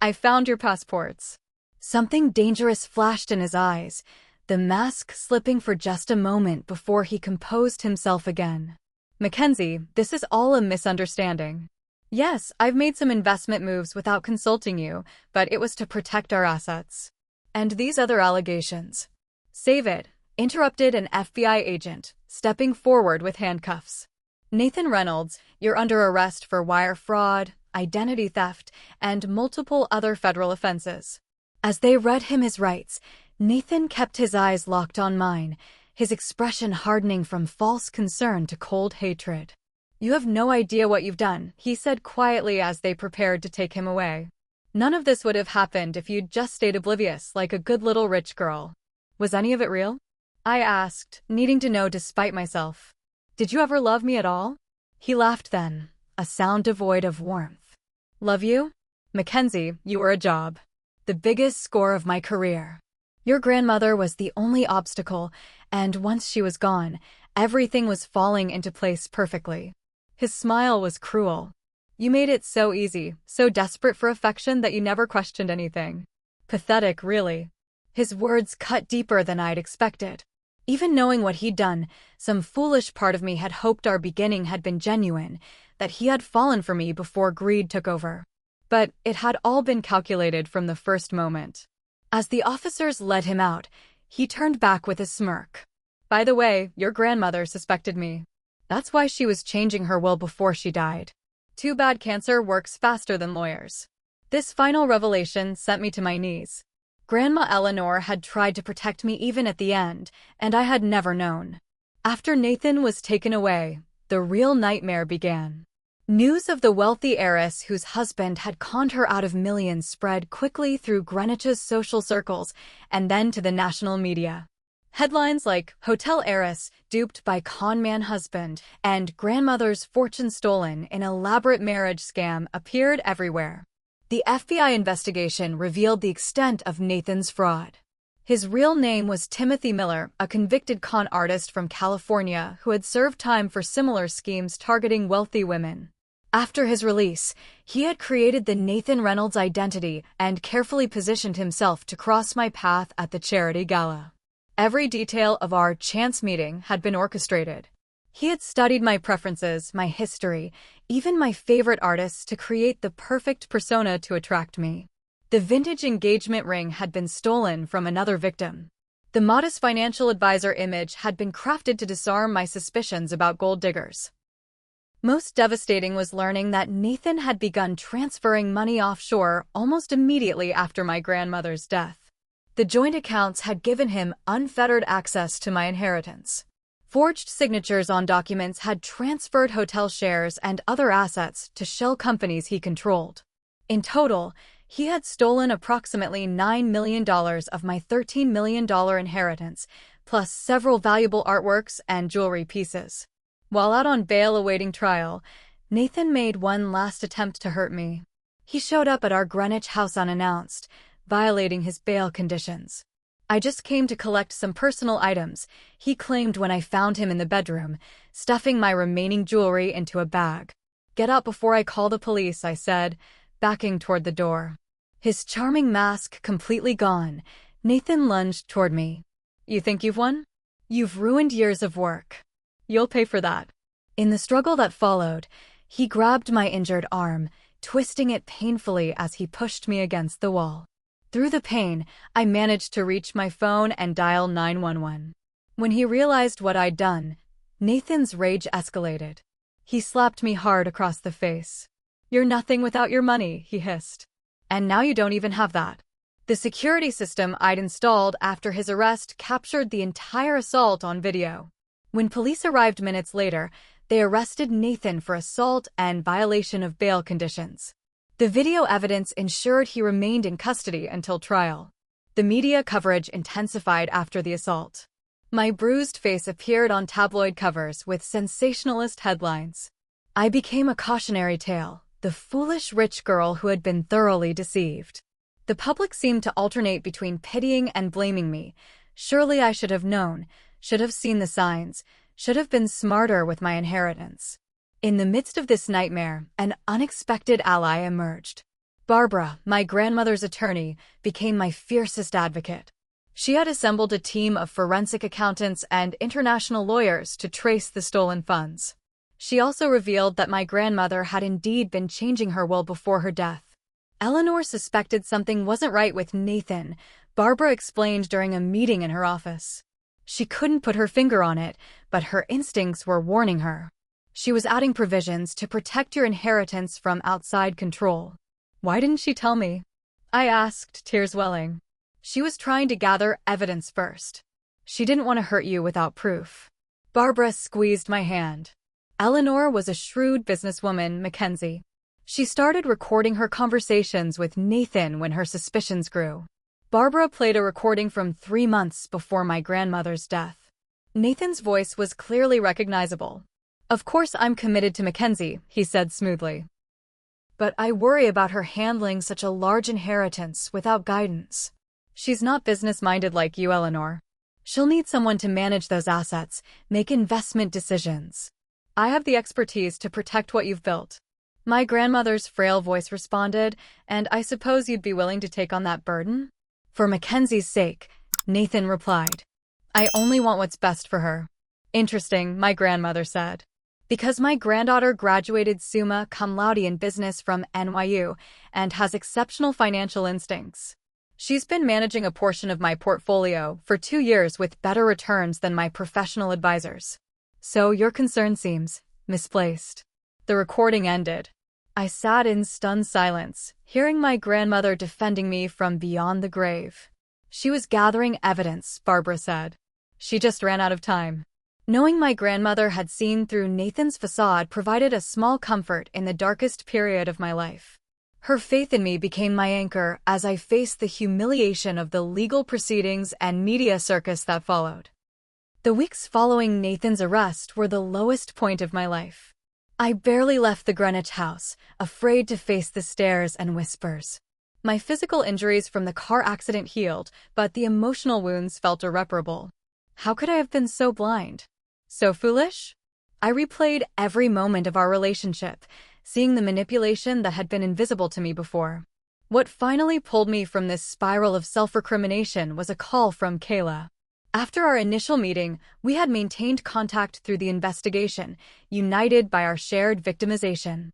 I found your passports." Something dangerous flashed in his eyes, the mask slipping for just a moment before he composed himself again. "Mackenzie, this is all a misunderstanding. Yes, I've made some investment moves without consulting you, but it was to protect our assets. And these other allegations." "Save it," interrupted an FBI agent, stepping forward with handcuffs. "Nathan Reynolds, you're under arrest for wire fraud, identity theft, and multiple other federal offenses." As they read him his rights, Nathan kept his eyes locked on mine, his expression hardening from false concern to cold hatred. "You have no idea what you've done," he said quietly as they prepared to take him away. "None of this would have happened if you'd just stayed oblivious like a good little rich girl." "Was any of it real?" I asked, needing to know despite myself. "Did you ever love me at all?" He laughed then, a sound devoid of warmth. "Love you? Mackenzie, you were a job. The biggest score of my career. Your grandmother was the only obstacle, and once she was gone, everything was falling into place perfectly." His smile was cruel. "You made it so easy, so desperate for affection that you never questioned anything. Pathetic, really." His words cut deeper than I'd expected. Even knowing what he'd done, some foolish part of me had hoped our beginning had been genuine, that he had fallen for me before greed took over. But it had all been calculated from the first moment. As the officers led him out, he turned back with a smirk. "By the way, your grandmother suspected me. That's why she was changing her will before she died. Too bad cancer works faster than lawyers." This final revelation sent me to my knees. Grandma Eleanor had tried to protect me even at the end, and I had never known. After Nathan was taken away, the real nightmare began. News of the wealthy heiress whose husband had conned her out of millions spread quickly through Greenwich's social circles and then to the national media. Headlines like "Hotel Heiress Duped by Con-Man Husband" and "Grandmother's Fortune Stolen in Elaborate Marriage Scam" appeared everywhere. The FBI investigation revealed the extent of Nathan's fraud. His real name was Timothy Miller, a convicted con artist from California who had served time for similar schemes targeting wealthy women. After his release, he had created the Nathan Reynolds identity and carefully positioned himself to cross my path at the charity gala. Every detail of our chance meeting had been orchestrated. He had studied my preferences, my history, even my favorite artists to create the perfect persona to attract me. The vintage engagement ring had been stolen from another victim. The modest financial advisor image had been crafted to disarm my suspicions about gold diggers. Most devastating was learning that Nathan had begun transferring money offshore almost immediately after my grandmother's death. The joint accounts had given him unfettered access to my inheritance. Forged signatures on documents had transferred hotel shares and other assets to shell companies he controlled. In total, he had stolen approximately $9 million of my $13 million inheritance, plus several valuable artworks and jewelry pieces. While out on bail awaiting trial, Nathan made one last attempt to hurt me. He showed up at our Greenwich house unannounced, violating his bail conditions. "I just came to collect some personal items," he claimed when I found him in the bedroom, stuffing my remaining jewelry into a bag. "Get out before I call the police," I said, backing toward the door. His charming mask completely gone, Nathan lunged toward me. "You think you've won? You've ruined years of work. You'll pay for that." In the struggle that followed, he grabbed my injured arm, twisting it painfully as he pushed me against the wall. Through the pain, I managed to reach my phone and dial 911. When he realized what I'd done, Nathan's rage escalated. He slapped me hard across the face. "You're nothing without your money," he hissed. "And now you don't even have that." The security system I'd installed after his arrest captured the entire assault on video. When police arrived minutes later, they arrested Nathan for assault and violation of bail conditions. The video evidence ensured he remained in custody until trial. The media coverage intensified after the assault. My bruised face appeared on tabloid covers with sensationalist headlines. I became a cautionary tale, the foolish rich girl who had been thoroughly deceived. The public seemed to alternate between pitying and blaming me. Surely I should have known, should have seen the signs, should have been smarter with my inheritance. In the midst of this nightmare, an unexpected ally emerged. Barbara, my grandmother's attorney, became my fiercest advocate. She had assembled a team of forensic accountants and international lawyers to trace the stolen funds. She also revealed that my grandmother had indeed been changing her will before her death. Eleanor suspected something wasn't right with Nathan, Barbara explained during a meeting in her office. She couldn't put her finger on it, but her instincts were warning her. She was adding provisions to protect your inheritance from outside control. "Why didn't she tell me?" I asked, tears welling. "She was trying to gather evidence first. She didn't want to hurt you without proof." Barbara squeezed my hand. Eleanor was a shrewd businesswoman, Mackenzie. She started recording her conversations with Nathan when her suspicions grew. Barbara played a recording from 3 months before my grandmother's death. Nathan's voice was clearly recognizable. "Of course I'm committed to Mackenzie," he said smoothly. "But I worry about her handling such a large inheritance without guidance. She's not business-minded like you, Eleanor. She'll need someone to manage those assets, make investment decisions. I have the expertise to protect what you've built." My grandmother's frail voice responded, "And I suppose you'd be willing to take on that burden?" For Mackenzie's sake, Nathan replied. I only want what's best for her. Interesting, my grandmother said. Because my granddaughter graduated summa cum laude in business from NYU and has exceptional financial instincts. She's been managing a portion of my portfolio for 2 years with better returns than my professional advisors. So your concern seems misplaced. The recording ended. I sat in stunned silence, hearing my grandmother defending me from beyond the grave. She was gathering evidence, Barbara said. She just ran out of time. Knowing my grandmother had seen through Nathan's facade provided a small comfort in the darkest period of my life. Her faith in me became my anchor as I faced the humiliation of the legal proceedings and media circus that followed. The weeks following Nathan's arrest were the lowest point of my life. I barely left the Greenwich house, afraid to face the stares and whispers. My physical injuries from the car accident healed, but the emotional wounds felt irreparable. How could I have been so blind? So foolish? I replayed every moment of our relationship, seeing the manipulation that had been invisible to me before. What finally pulled me from this spiral of self-recrimination was a call from Kayla. After our initial meeting, we had maintained contact through the investigation, united by our shared victimization.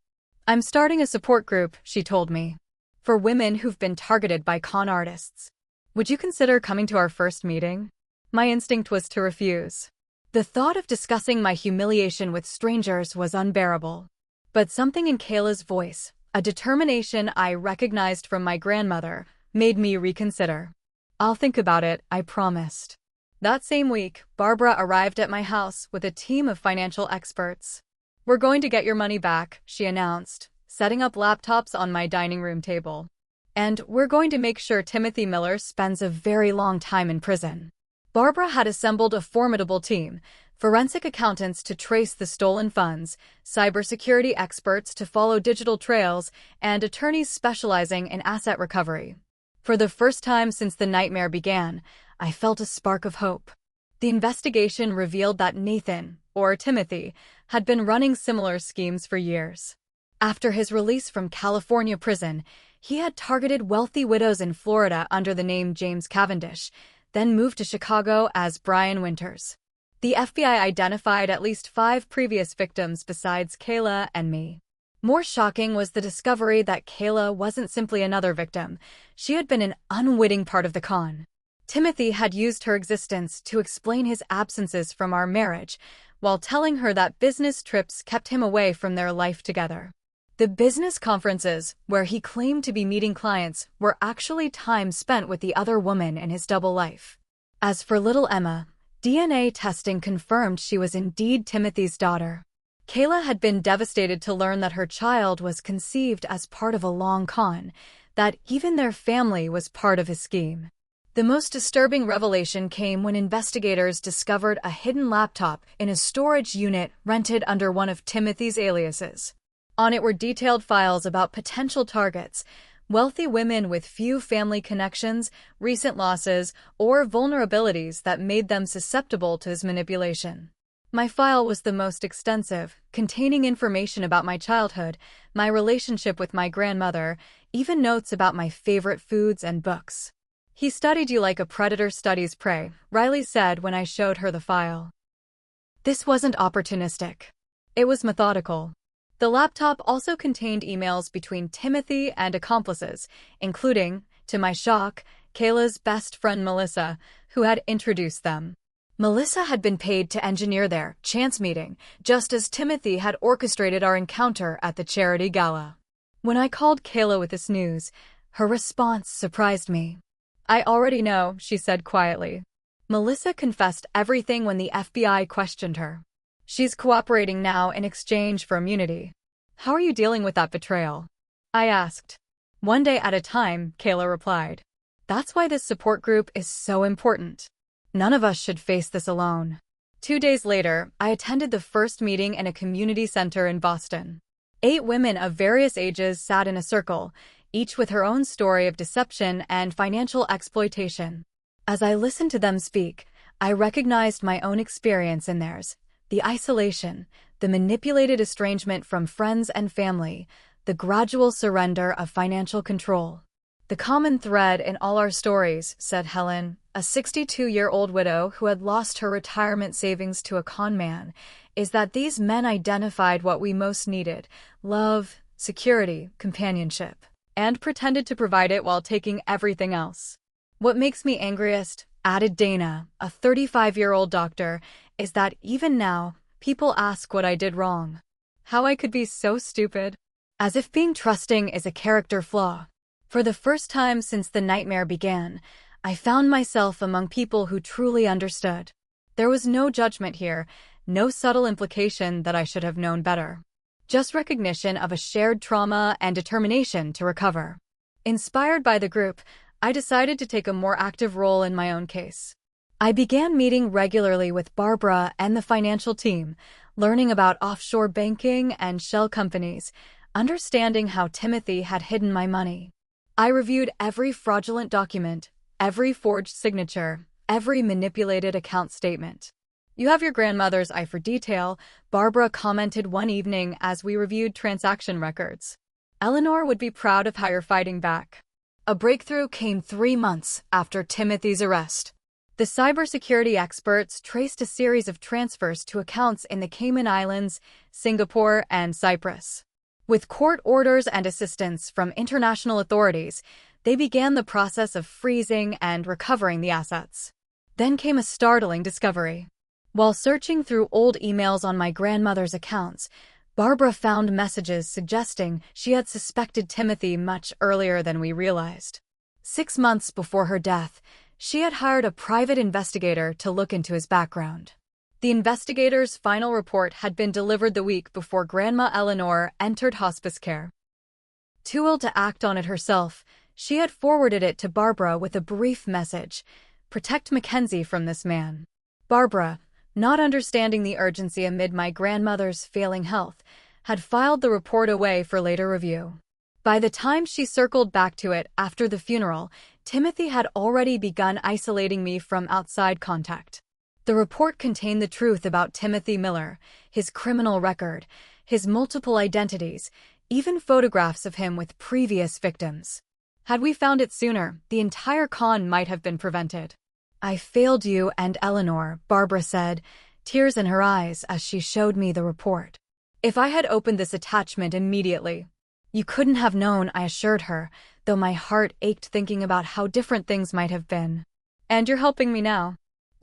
I'm starting a support group, she told me, for women who've been targeted by con artists. Would you consider coming to our first meeting? My instinct was to refuse. The thought of discussing my humiliation with strangers was unbearable. But something in Kayla's voice, a determination I recognized from my grandmother, made me reconsider. I'll think about it, I promised. That same week, Barbara arrived at my house with a team of financial experts. We're going to get your money back, she announced, setting up laptops on my dining room table. And we're going to make sure Timothy Miller spends a very long time in prison. Barbara had assembled a formidable team, forensic accountants to trace the stolen funds, cybersecurity experts to follow digital trails, and attorneys specializing in asset recovery. For the first time since the nightmare began, I felt a spark of hope. The investigation revealed that Nathan, or Timothy, had been running similar schemes for years. After his release from California prison, he had targeted wealthy widows in Florida under the name James Cavendish, then moved to Chicago as Brian Winters. The FBI identified at least 5 previous victims besides Kayla and me. More shocking was the discovery that Kayla wasn't simply another victim. She had been an unwitting part of the con. Timothy had used her existence to explain his absences from our marriage, while telling her that business trips kept him away from their life together. The business conferences, where he claimed to be meeting clients, were actually time spent with the other woman in his double life. As for little Emma, DNA testing confirmed she was indeed Timothy's daughter. Kayla had been devastated to learn that her child was conceived as part of a long con, that even their family was part of his scheme. The most disturbing revelation came when investigators discovered a hidden laptop in a storage unit rented under one of Timothy's aliases. On it were detailed files about potential targets, wealthy women with few family connections, recent losses, or vulnerabilities that made them susceptible to his manipulation. My file was the most extensive, containing information about my childhood, my relationship with my grandmother, even notes about my favorite foods and books. He studied you like a predator studies prey, Riley said when I showed her the file. This wasn't opportunistic. It was methodical. The laptop also contained emails between Timothy and accomplices, including, to my shock, Kayla's best friend Melissa, who had introduced them. Melissa had been paid to engineer their chance meeting, just as Timothy had orchestrated our encounter at the charity gala. When I called Kayla with this news, her response surprised me. I already know, she said quietly. Melissa confessed everything when the FBI questioned her. She's cooperating now in exchange for immunity. How are you dealing with that betrayal? I asked. One day at a time, Kayla replied. That's why this support group is so important. None of us should face this alone. 2 days later, I attended the first meeting in a community center in Boston. 8 women of various ages sat in a circle, each with her own story of deception and financial exploitation. As I listened to them speak, I recognized my own experience in theirs. The isolation, the manipulated estrangement from friends and family, the gradual surrender of financial control. The common thread in all our stories, said Helen, a 62-year-old widow who had lost her retirement savings to a con man, is that these men identified what we most needed: love, security, companionship, and pretended to provide it while taking everything else. What makes me angriest, added Dana, a 35-year-old doctor, is that even now, people ask what I did wrong. How I could be so stupid. As if being trusting is a character flaw. For the first time since the nightmare began, I found myself among people who truly understood. There was no judgment here, no subtle implication that I should have known better. Just recognition of a shared trauma and determination to recover. Inspired by the group, I decided to take a more active role in my own case. I began meeting regularly with Barbara and the financial team, learning about offshore banking and shell companies, understanding how Timothy had hidden my money. I reviewed every fraudulent document, every forged signature, every manipulated account statement. You have your grandmother's eye for detail, Barbara commented one evening as we reviewed transaction records. Eleanor would be proud of how you're fighting back. A breakthrough came 3 months after Timothy's arrest. The cybersecurity experts traced a series of transfers to accounts in the Cayman Islands, Singapore, and Cyprus. With court orders and assistance from international authorities, they began the process of freezing and recovering the assets. Then came a startling discovery. While searching through old emails on my grandmother's accounts, Barbara found messages suggesting she had suspected Timothy much earlier than we realized. 6 months before her death, she had hired a private investigator to look into his background. The investigator's final report had been delivered the week before Grandma Eleanor entered hospice care. Too ill to act on it herself, she had forwarded it to Barbara with a brief message: "Protect Mackenzie from this man." Barbara, not understanding the urgency amid my grandmother's failing health, had filed the report away for later review. By the time she circled back to it after the funeral, Timothy had already begun isolating me from outside contact. The report contained the truth about Timothy Miller, his criminal record, his multiple identities, even photographs of him with previous victims. Had we found it sooner, the entire con might have been prevented. "I failed you and Eleanor," Barbara said, tears in her eyes as she showed me the report. "If I had opened this attachment immediately." "You couldn't have known," I assured her, though my heart ached thinking about how different things might have been. "And you're helping me now.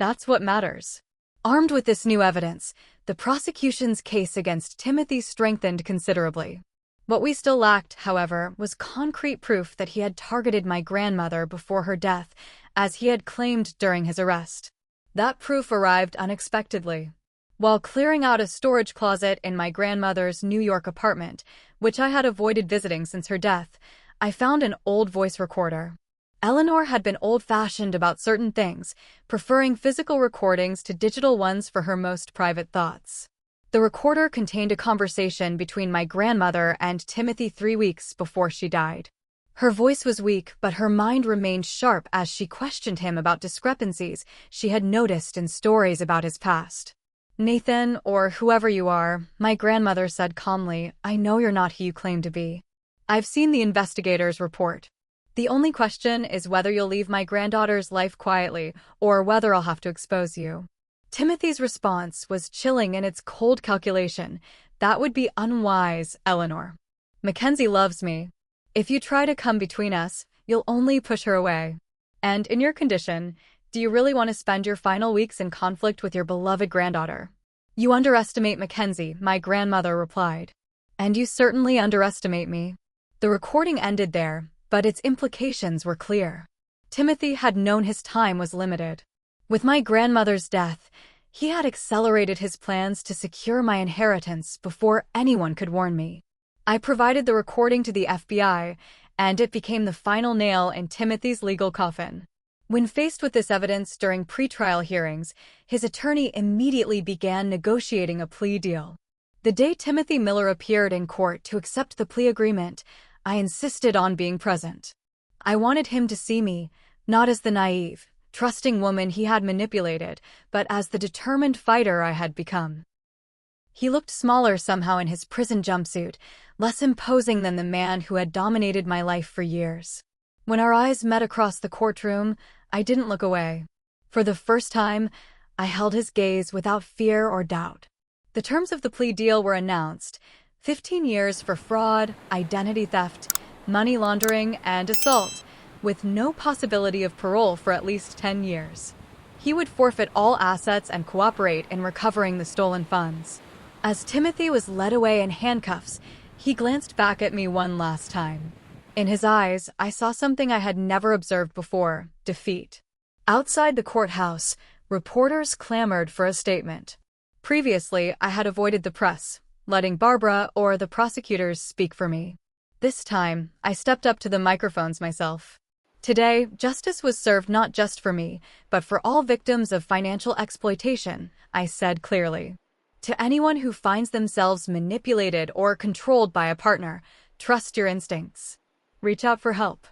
That's what matters." Armed with this new evidence, the prosecution's case against Timothy strengthened considerably. What we still lacked, however, was concrete proof that he had targeted my grandmother before her death, as he had claimed during his arrest. That proof arrived unexpectedly. While clearing out a storage closet in my grandmother's New York apartment, which I had avoided visiting since her death, I found an old voice recorder. Eleanor had been old-fashioned about certain things, preferring physical recordings to digital ones for her most private thoughts. The recorder contained a conversation between my grandmother and Timothy 3 weeks before she died. Her voice was weak, but her mind remained sharp as she questioned him about discrepancies she had noticed in stories about his past. "Nathan, or whoever you are," my grandmother said calmly, "I know you're not who you claim to be. I've seen the investigator's report. The only question is whether you'll leave my granddaughter's life quietly, or whether I'll have to expose you." Timothy's response was chilling in its cold calculation. "That would be unwise, Eleanor. Mackenzie loves me. If you try to come between us, you'll only push her away. And in your condition, do you really want to spend your final weeks in conflict with your beloved granddaughter?" "You underestimate Mackenzie," my grandmother replied. "And you certainly underestimate me." The recording ended there, but its implications were clear. Timothy had known his time was limited. With my grandmother's death, he had accelerated his plans to secure my inheritance before anyone could warn me. I provided the recording to the FBI, and it became the final nail in Timothy's legal coffin. When faced with this evidence during pretrial hearings, his attorney immediately began negotiating a plea deal. The day Timothy Miller appeared in court to accept the plea agreement, I insisted on being present. I wanted him to see me, not as the naive, trusting woman he had manipulated, but as the determined fighter I had become. He looked smaller somehow in his prison jumpsuit, less imposing than the man who had dominated my life for years. When our eyes met across the courtroom, I didn't look away. For the first time, I held his gaze without fear or doubt. The terms of the plea deal were announced: 15 years for fraud, identity theft, money laundering, and assault, with no possibility of parole for at least 10 years. He would forfeit all assets and cooperate in recovering the stolen funds. As Timothy was led away in handcuffs, he glanced back at me one last time. In his eyes, I saw something I had never observed before: defeat. Outside the courthouse, reporters clamored for a statement. Previously, I had avoided the press, letting Barbara or the prosecutors speak for me. This time, I stepped up to the microphones myself. Today, justice was served not just for me, but for all victims of financial exploitation, I said clearly. To anyone who finds themselves manipulated or controlled by a partner, trust your instincts. Reach out for help.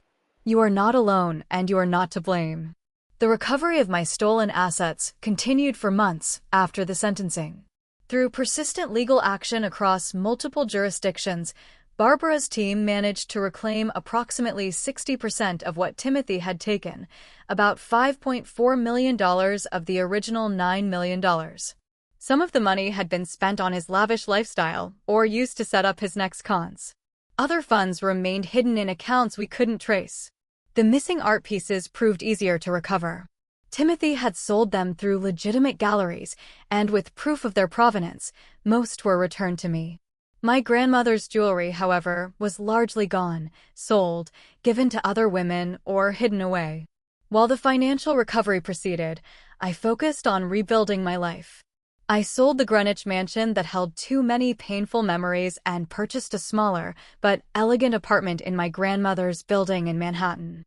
You are not alone, and you are not to blame. The recovery of my stolen assets continued for months after the sentencing. Through persistent legal action across multiple jurisdictions, Barbara's team managed to reclaim approximately 60% of what Timothy had taken, about $5.4 million of the original $9 million. Some of the money had been spent on his lavish lifestyle or used to set up his next cons. Other funds remained hidden in accounts we couldn't trace. The missing art pieces proved easier to recover. Timothy had sold them through legitimate galleries, and with proof of their provenance, most were returned to me. My grandmother's jewelry, however, was largely gone, sold, given to other women, or hidden away. While the financial recovery proceeded, I focused on rebuilding my life. I sold the Greenwich mansion that held too many painful memories and purchased a smaller, but elegant apartment in my grandmother's building in Manhattan.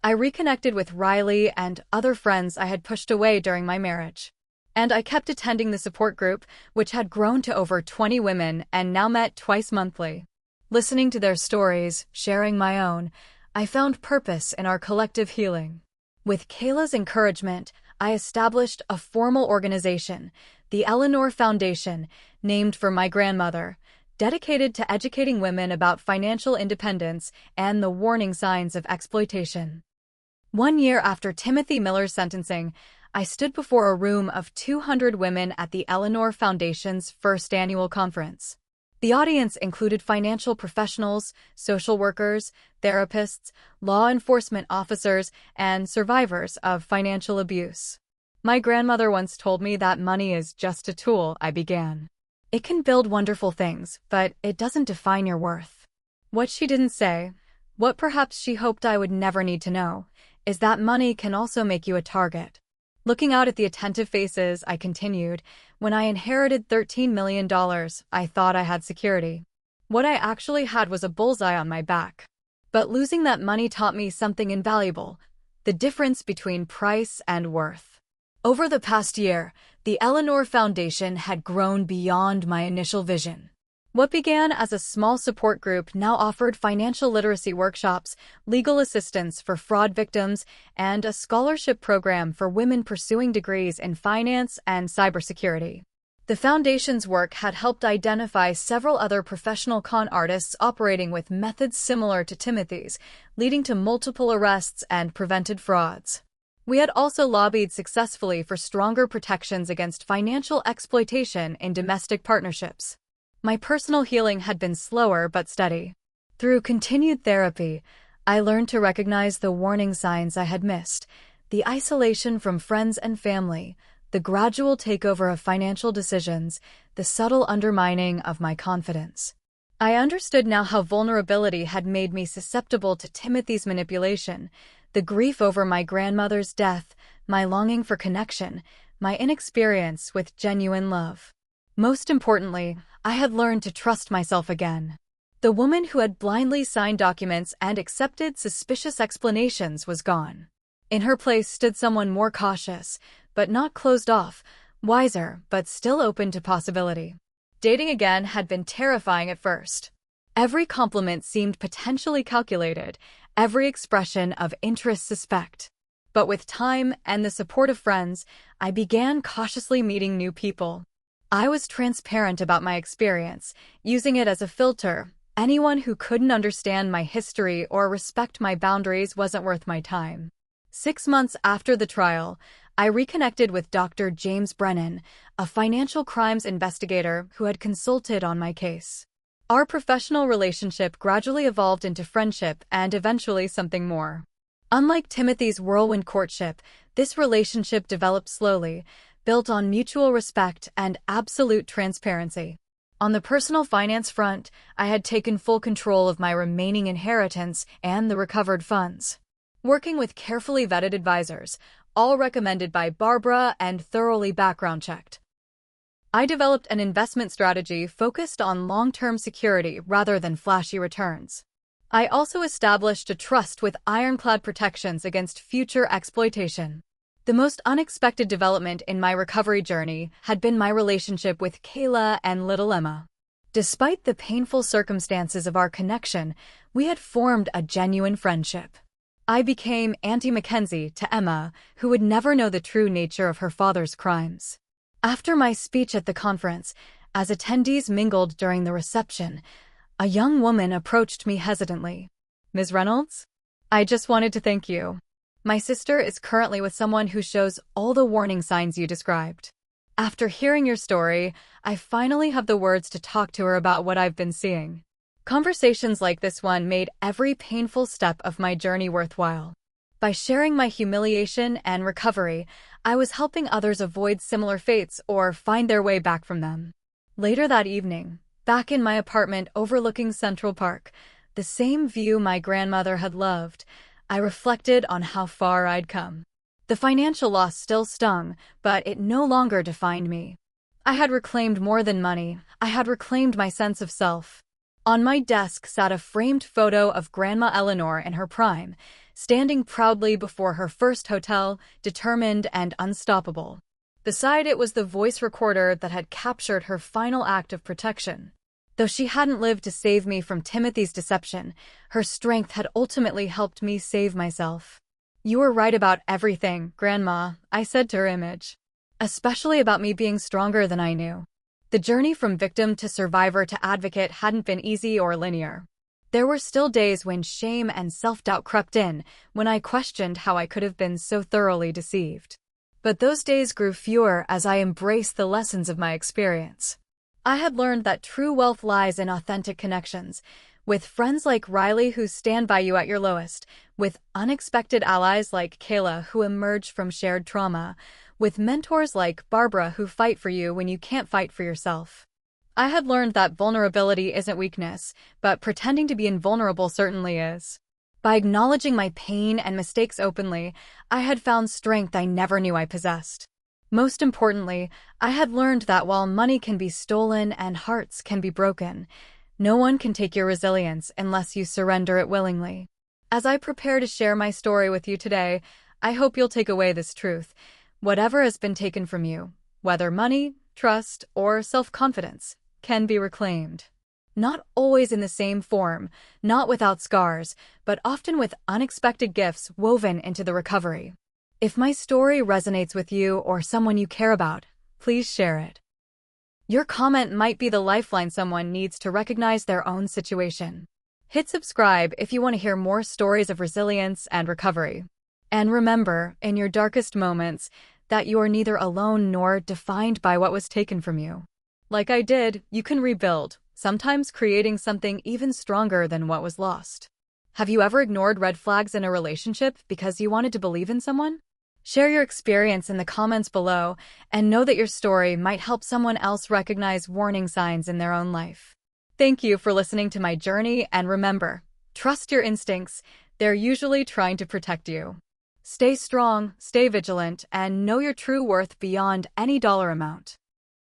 I reconnected with Riley and other friends I had pushed away during my marriage. And I kept attending the support group, which had grown to over 20 women and now met twice monthly. Listening to their stories, sharing my own, I found purpose in our collective healing. With Kayla's encouragement, I established a formal organization, the Eleanor Foundation, named for my grandmother, dedicated to educating women about financial independence and the warning signs of exploitation. 1 year after Timothy Miller's sentencing, I stood before a room of 200 women at the Eleanor Foundation's first annual conference. The audience included financial professionals, social workers, therapists, law enforcement officers, and survivors of financial abuse. My grandmother once told me that money is just a tool, I began. It can build wonderful things, but it doesn't define your worth. What she didn't say, what perhaps she hoped I would never need to know, is that money can also make you a target. Looking out at the attentive faces, I continued, when I inherited $13 million, I thought I had security. What I actually had was a bullseye on my back. But losing that money taught me something invaluable: the difference between price and worth. Over the past year, the Eleanor Foundation had grown beyond my initial vision. What began as a small support group now offered financial literacy workshops, legal assistance for fraud victims, and a scholarship program for women pursuing degrees in finance and cybersecurity. The foundation's work had helped identify several other professional con artists operating with methods similar to Timothy's, leading to multiple arrests and prevented frauds. We had also lobbied successfully for stronger protections against financial exploitation in domestic partnerships. My personal healing had been slower but steady. Through continued therapy, I learned to recognize the warning signs I had missed: the isolation from friends and family, the gradual takeover of financial decisions, the subtle undermining of my confidence. I understood now how vulnerability had made me susceptible to Timothy's manipulation: the grief over my grandmother's death, my longing for connection, my inexperience with genuine love. Most importantly, I had learned to trust myself again. The woman who had blindly signed documents and accepted suspicious explanations was gone. In her place stood someone more cautious, but not closed off, wiser, but still open to possibility. Dating again had been terrifying at first. Every compliment seemed potentially calculated, every expression of interest suspect. But with time and the support of friends, I began cautiously meeting new people. I was transparent about my experience, using it as a filter, Anyone who couldn't understand my history or respect my boundaries wasn't worth my time. 6 months after the trial, I reconnected with Dr. James Brennan, a financial crimes investigator who had consulted on my case. Our professional relationship gradually evolved into friendship and eventually something more. Unlike Timothy's whirlwind courtship, this relationship developed slowly, built on mutual respect and absolute transparency. On the personal finance front, I had taken full control of my remaining inheritance and the recovered funds. Working with carefully vetted advisors, all recommended by Barbara and thoroughly background checked. I developed an investment strategy focused on long-term security rather than flashy returns. I also established a trust with ironclad protections against future exploitation. The most unexpected development in my recovery journey had been my relationship with Kayla and little Emma. Despite the painful circumstances of our connection, we had formed a genuine friendship. I became Auntie Mackenzie to Emma, who would never know the true nature of her father's crimes. After my speech at the conference, as attendees mingled during the reception, a young woman approached me hesitantly. "Ms. Reynolds? I just wanted to thank you. My sister is currently with someone who shows all the warning signs you described. After hearing your story, I finally have the words to talk to her about what I've been seeing." Conversations like this one made every painful step of my journey worthwhile. By sharing my humiliation and recovery, I was helping others avoid similar fates or find their way back from them. Later that evening, back in my apartment overlooking Central Park, the same view my grandmother had loved, I reflected on how far I'd come. The financial loss still stung, but it no longer defined me. I had reclaimed more than money. I had reclaimed my sense of self. On my desk sat a framed photo of Grandma Eleanor in her prime, standing proudly before her first hotel, determined and unstoppable. Beside it was the voice recorder that had captured her final act of protection. Though she hadn't lived to save me from Timothy's deception, her strength had ultimately helped me save myself. "You were right about everything, Grandma," I said to her image. "Especially about me being stronger than I knew." The journey from victim to survivor to advocate hadn't been easy or linear. There were still days when shame and self-doubt crept in, when I questioned how I could have been so thoroughly deceived. But those days grew fewer as I embraced the lessons of my experience. I had learned that true wealth lies in authentic connections, with friends like Riley who stand by you at your lowest, with unexpected allies like Kayla who emerge from shared trauma, with mentors like Barbara who fight for you when you can't fight for yourself. I had learned that vulnerability isn't weakness, but pretending to be invulnerable certainly is. By acknowledging my pain and mistakes openly, I had found strength I never knew I possessed. Most importantly, I had learned that while money can be stolen and hearts can be broken, no one can take your resilience unless you surrender it willingly. As I prepare to share my story with you today, I hope you'll take away this truth. Whatever has been taken from you, whether money, trust, or self-confidence, can be reclaimed. Not always in the same form, not without scars, but often with unexpected gifts woven into the recovery. If my story resonates with you or someone you care about, please share it. Your comment might be the lifeline someone needs to recognize their own situation. Hit subscribe if you want to hear more stories of resilience and recovery. And remember, in your darkest moments, that you are neither alone nor defined by what was taken from you. Like I did, you can rebuild, sometimes creating something even stronger than what was lost. Have you ever ignored red flags in a relationship because you wanted to believe in someone? Share your experience in the comments below and know that your story might help someone else recognize warning signs in their own life. Thank you for listening to my journey, and remember, trust your instincts. They're usually trying to protect you. Stay strong, stay vigilant, and know your true worth beyond any dollar amount.